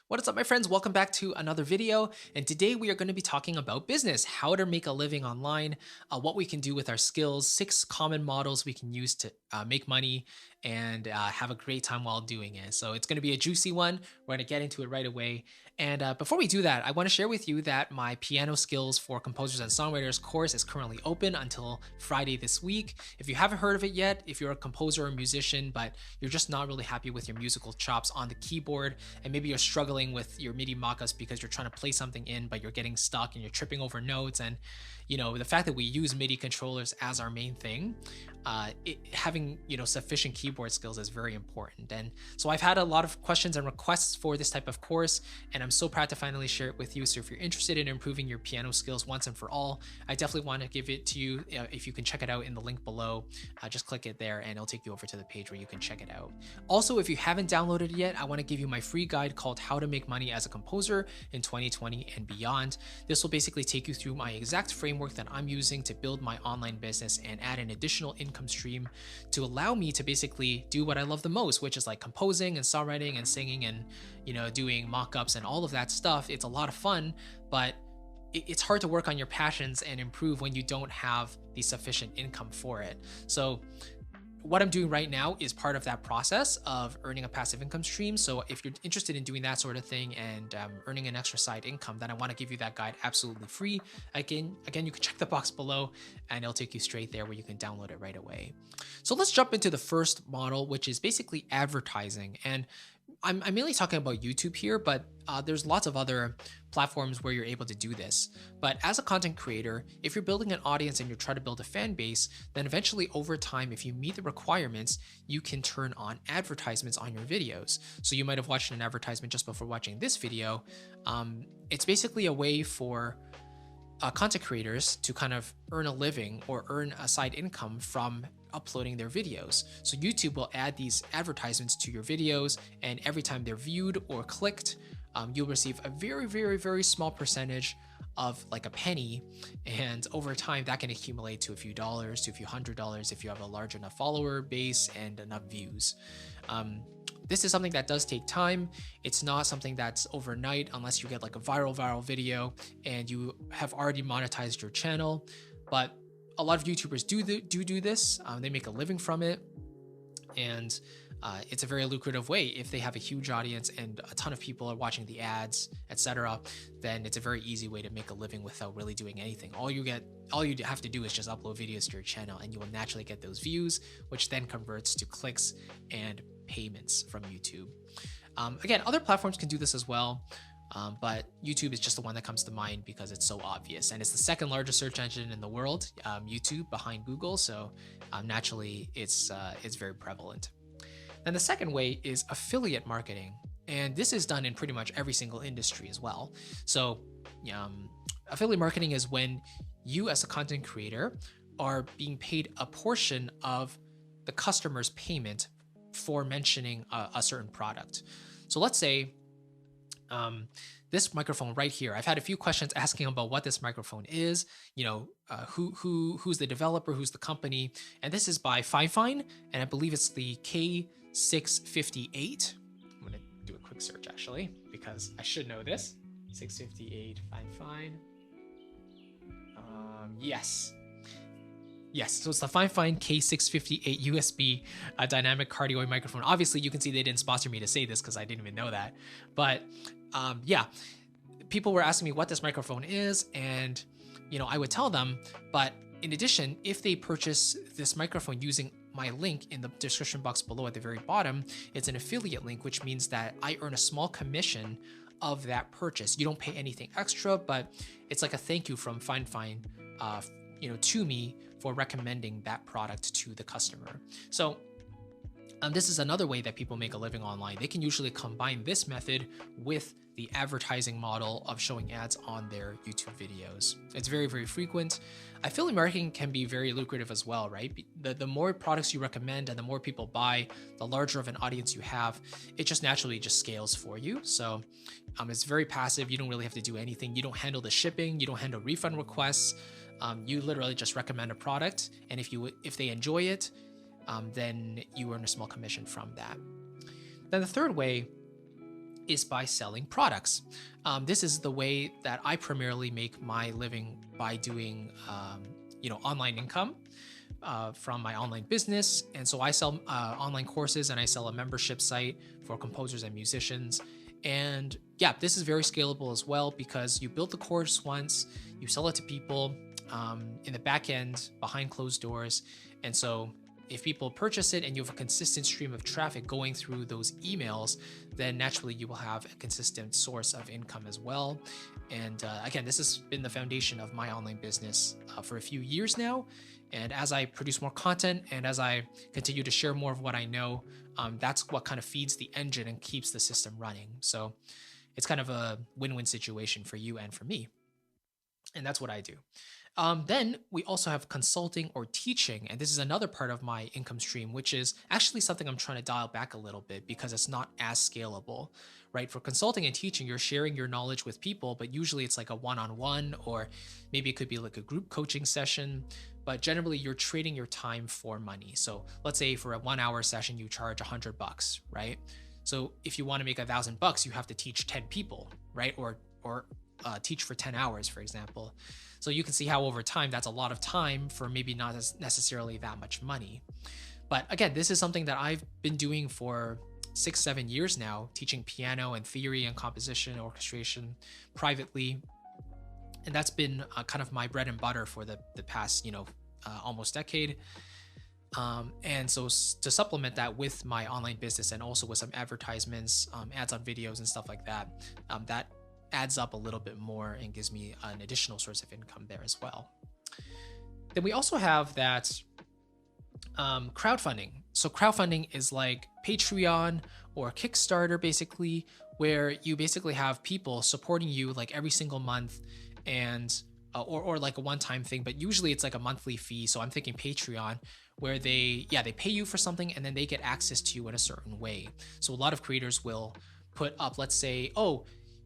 What is up, my friends? Welcome back to another video. And today we are going to be talking about business, how to make a living online, what we can do with our skills, 6 common models we can use to make money and have a great time while doing it. So it's going to be a juicy one. We're going to get into it right away. And before we do that, I want to share with you that my piano skills for composers and songwriters course is currently open until Friday this week. If you haven't heard of it yet, if you're a composer or musician, but you're just not really happy with your musical chops on the keyboard, and maybe you're struggling with your MIDI mockups because you're trying to play something in, but you're getting stuck and you're tripping over notes. And the fact that we use MIDI controllers as our main thing, having sufficient keyboard skills is very important. And so I've had a lot of questions and requests for this type of course, and I'm so proud to finally share it with you. So if you're interested in improving your piano skills once and for all, I definitely want to give it to you. If you can check it out in the link below, just click it there and it'll take you over to the page where you can check it out. Also, if you haven't downloaded it yet, I want to give you my free guide called How to Make Money as a Composer in 2020 and Beyond. This will basically take you through my exact framework that I'm using to build my online business and add an additional income stream to allow me to basically do what I love the most, which is like composing and songwriting and singing and doing mock-ups and all of that stuff. It's a lot of fun, but it's hard to work on your passions and improve when you don't have the sufficient income for it. So what I'm doing right now is part of that process of earning a passive income stream. So if you're interested in doing that sort of thing and earning an extra side income, then I want to give you that guide absolutely free. Again, you can check the box below and it'll take you straight there where you can download it right away. So let's jump into the first model, which is basically advertising. And I'm mainly talking about YouTube here, but there's lots of other platforms where you're able to do this. But as a content creator, if you're building an audience and you're trying to build a fan base, then eventually over time, if you meet the requirements, you can turn on advertisements on your videos. So you might have watched an advertisement just before watching this video. It's basically a way for content creators to kind of earn a living or earn a side income from uploading their videos. So YouTube will add these advertisements to your videos, and every time they're viewed or clicked, you'll receive a very, very, very small percentage of like a penny. And over time, that can accumulate to a few dollars, to a few $100 if you have a large enough follower base and enough views. This is something that does take time. It's not something that's overnight unless you get like a viral video and you have already monetized your channel. But a lot of YouTubers do this. They make a living from it. And it's a very lucrative way. If they have a huge audience and a ton of people are watching the ads, etc., then it's a very easy way to make a living without really doing anything. All you have to do is just upload videos to your channel and you will naturally get those views, which then converts to clicks and payments from YouTube. Again, other platforms can do this as well. But YouTube is just the one that comes to mind because it's so obvious, and it's the second largest search engine in the world, YouTube, behind Google. So naturally, it's very prevalent. Then the second way is affiliate marketing, and this is done in pretty much every single industry as well. So affiliate marketing is when you as a content creator are being paid a portion of the customer's payment for mentioning a certain product. So let's say this microphone right here. I've had a few questions asking about what this microphone is, who's the developer, who's the company, and this is by Pfeffer, and I believe it's the K658. I'm gonna do a quick search actually because I should know this. 658 Pfeffer. Yes, so it's the Pfeffer K658 USB dynamic cardioid microphone. Obviously, you can see they didn't sponsor me to say this because I didn't even know that. But yeah, people were asking me what this microphone is, and I would tell them. But in addition, if they purchase this microphone using my link in the description box below at the very bottom, it's an affiliate link, which means that I earn a small commission of that purchase. You don't pay anything extra, but it's like a thank you from Pfeffer, to me for recommending that product to the customer. So this is another way that people make a living online. They can usually combine this method with the advertising model of showing ads on their YouTube videos. It's very, very frequent. Affiliate marketing can be very lucrative as well, right? The more products you recommend and the more people buy, the larger of an audience you have, it just naturally just scales for you. So it's very passive. You don't really have to do anything. You don't handle the shipping. You don't handle refund requests. You literally just recommend a product, and if they enjoy it, then you earn a small commission from that. Then the third way is by selling products. This is the way that I primarily make my living, by doing online income from my online business. And so I sell online courses, and I sell a membership site for composers and musicians. And yeah, this is very scalable as well, because you build the course once, you sell it to people in the back end behind closed doors. And so if people purchase it and you have a consistent stream of traffic going through those emails, then naturally you will have a consistent source of income as well. And again, this has been the foundation of my online business for a few years now. And as I produce more content and as I continue to share more of what I know, that's what kind of feeds the engine and keeps the system running. So it's kind of a win-win situation for you and for me. And that's what I do. Then we also have consulting or teaching. And this is another part of my income stream, which is actually something I'm trying to dial back a little bit because it's not as scalable, right? For consulting and teaching, you're sharing your knowledge with people, but usually it's like a one-on-one, or maybe it could be like a group coaching session. But generally you're trading your time for money. So let's say for a 1 hour session, you charge $100, right? So if you want to make $1,000, you have to teach 10 people, right? Or teach for 10 hours, for example. So you can see how over time, that's a lot of time for maybe not as necessarily that much money. But again, this is something that I've been doing for 6-7 years now, teaching piano and theory and composition, orchestration privately. And that's been kind of my bread and butter for the past, almost decade. And so to supplement that with my online business and also with some advertisements, ads on videos and stuff like that, that adds up a little bit more and gives me an additional source of income there as well. Then we also have that crowdfunding. So crowdfunding is like Patreon or Kickstarter, basically, where you basically have people supporting you like every single month, and or like a one-time thing, but usually it's like a monthly fee. So I'm thinking Patreon, where they pay you for something and then they get access to you in a certain way. So a lot of creators will put up, let's say,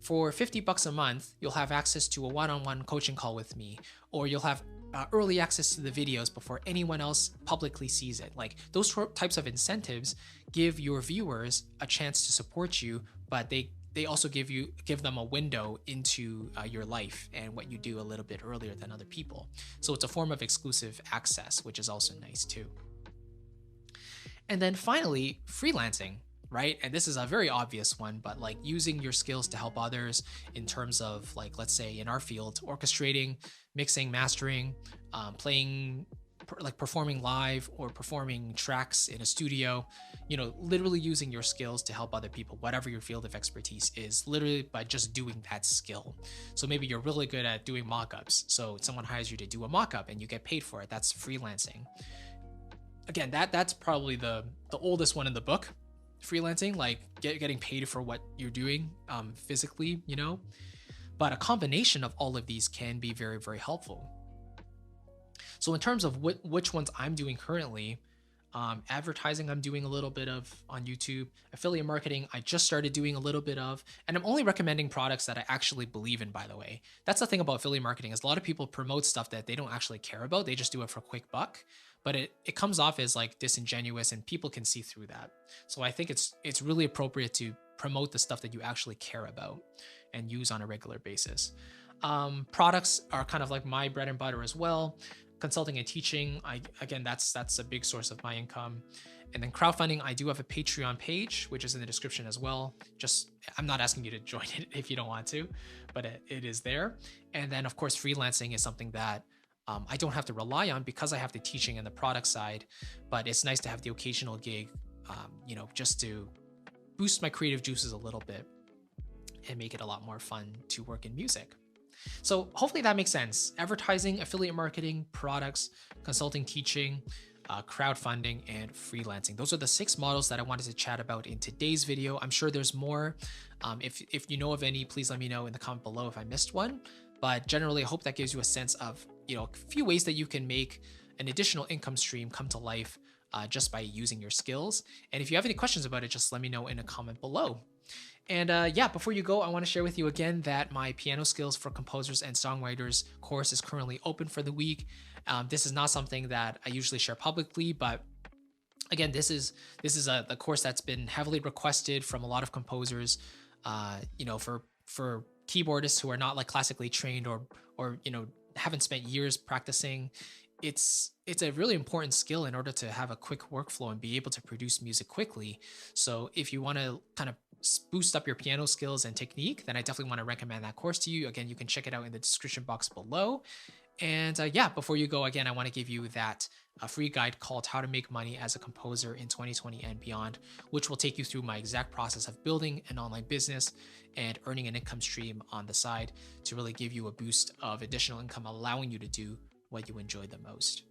for $50 a month, you'll have access to a one-on-one coaching call with me, or you'll have early access to the videos before anyone else publicly sees it. Like those types of incentives give your viewers a chance to support you, but they also give them a window into your life and what you do a little bit earlier than other people. So it's a form of exclusive access, which is also nice too. And then finally, freelancing. Right? And this is a very obvious one, but like using your skills to help others in terms of, like, let's say in our field, orchestrating, mixing, mastering, performing live or performing tracks in a studio, literally using your skills to help other people, whatever your field of expertise is, literally by just doing that skill. So maybe you're really good at doing mockups. So someone hires you to do a mockup and you get paid for it. That's freelancing. Again, that's probably the oldest one in the book. Freelancing, like getting paid for what you're doing physically, but a combination of all of these can be very, very helpful. So in terms of which ones I'm doing currently, advertising I'm doing a little bit of on YouTube. Affiliate marketing I just started doing a little bit of, and I'm only recommending products that I actually believe in, by the way. That's the thing about affiliate marketing, is a lot of people promote stuff that they don't actually care about. They just do it for a quick buck, but it comes off as like disingenuous, and people can see through that. So I think it's really appropriate to promote the stuff that you actually care about and use on a regular basis. Products are kind of like my bread and butter as well. Consulting and teaching, again, that's a big source of my income. And then crowdfunding, I do have a Patreon page, which is in the description as well. I'm not asking you to join it if you don't want to, but it is there. And then of course, freelancing is something that I don't have to rely on because I have the teaching and the product side, but it's nice to have the occasional gig, just to boost my creative juices a little bit and make it a lot more fun to work in music. So hopefully that makes sense. Advertising, affiliate marketing, products, consulting, teaching, crowdfunding, and freelancing. Those are the 6 models that I wanted to chat about in today's video. I'm sure there's more. If you know of any, please let me know in the comment below if I missed one. But generally, I hope that gives you a sense of, a few ways that you can make an additional income stream come to life just by using your skills. And if you have any questions about it, just let me know in a comment below. And before you go, I want to share with you again that my piano skills for composers and songwriters course is currently open for the week. This is not something that I usually share publicly, but again, this is the course that's been heavily requested from a lot of composers. you know, for keyboardists who are not like classically trained or you know, haven't spent years practicing, it's a really important skill in order to have a quick workflow and be able to produce music quickly. So if you want to kind of boost up your piano skills and technique, then I definitely want to recommend that course to you. Again, you can check it out in the description box below. And yeah, before you go, again, I want to give you that free guide called How to Make Money as a Composer in 2020 and Beyond, which will take you through my exact process of building an online business and earning an income stream on the side to really give you a boost of additional income, allowing you to do what you enjoy the most.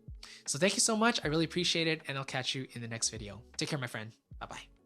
So thank you so much. I really appreciate it. And I'll catch you in the next video. Take care, my friend. Bye-bye.